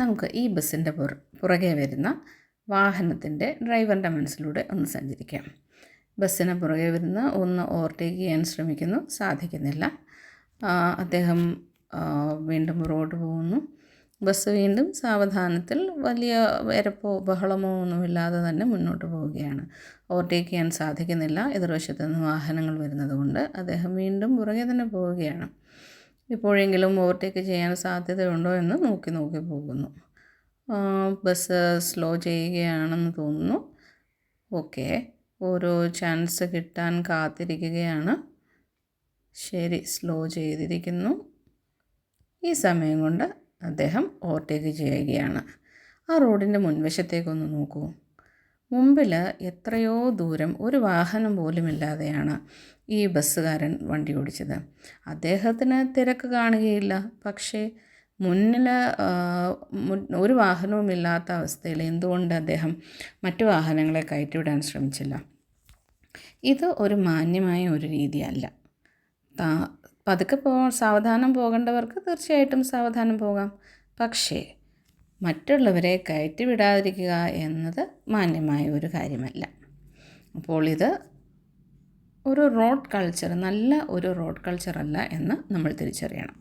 നമുക്ക് ഈ ബസ്സിൻ്റെ പുറകെ വരുന്ന വാഹനത്തിൻ്റെ ഡ്രൈവറിൻ്റെ മനസ്സിലൂടെ ഒന്ന് സഞ്ചരിക്കാം. ബസ്സിന് പുറകെ വരുന്ന ഒന്ന് ഓവർടേക്ക് ചെയ്യാൻ ശ്രമിക്കുന്നു, സാധിക്കുന്നില്ല. അദ്ദേഹം വീണ്ടും മുന്നോട്ട് പോകുന്നു. ബസ് വീണ്ടും സാവധാനത്തിൽ വലിയ എരപ്പോ ബഹളമോ ഒന്നുമില്ലാതെ തന്നെ മുന്നോട്ട് പോവുകയാണ്. ഓവർടേക്ക് ചെയ്യാൻ സാധിക്കുന്നില്ല. എതിർവശത്തു നിന്ന് വാഹനങ്ങൾ വരുന്നത് കൊണ്ട് അദ്ദേഹം വീണ്ടും പുറകെ തന്നെ പോവുകയാണ്. ഇപ്പോഴെങ്കിലും ഓവർടേക്ക് ചെയ്യാൻ സാധ്യതയുണ്ടോ എന്ന് നോക്കി പോകുന്നു. ബസ് സ്ലോ ചെയ്യുകയാണെന്ന് തോന്നുന്നു. ഓക്കെ, ഓരോ ചാൻസ് കിട്ടാൻ കാത്തിരിക്കുകയാണ്. ശരി, സ്ലോ ചെയ്തിരിക്കുന്നു. ഈ സമയം കൊണ്ട് അദ്ദേഹം ഓവർടേക്ക് ചെയ്യുകയാണ്. ആ റോഡിൻ്റെ മുൻവശത്തേക്കൊന്ന് നോക്കൂ. മുമ്പിൽ എത്രയോ ദൂരം ഒരു വാഹനം പോലുമില്ലാതെയാണ് ഈ ബസ്സുകാരൻ വണ്ടി ഓടിച്ചത്. അദ്ദേഹത്തിന് തിരക്ക് കാണുകയില്ല. പക്ഷേ മുന്നിൽ ഒരു വാഹനവുമില്ലാത്ത അവസ്ഥയിൽ എന്തുകൊണ്ട് അദ്ദേഹം മറ്റു വാഹനങ്ങളെ കയറ്റിവിടാൻ ശ്രമിച്ചില്ല? ഇത് ഒരു മാന്യമായ ഒരു രീതിയല്ല. പതുക്കെ സാവധാനം പോകേണ്ടവർക്ക് തീർച്ചയായിട്ടും സാവധാനം പോകാം. പക്ഷേ മറ്റുള്ളവരെ കയറ്റിവിടാതിരിക്കുക എന്നത് മാന്യമായ ഒരു കാര്യമല്ല. അപ്പോൾ ഇത് ഒരു റോഡ് കൾച്ചർ, നല്ല ഒരു റോഡ് കൾച്ചറല്ല എന്ന് നമ്മൾ തിരിച്ചറിയണം.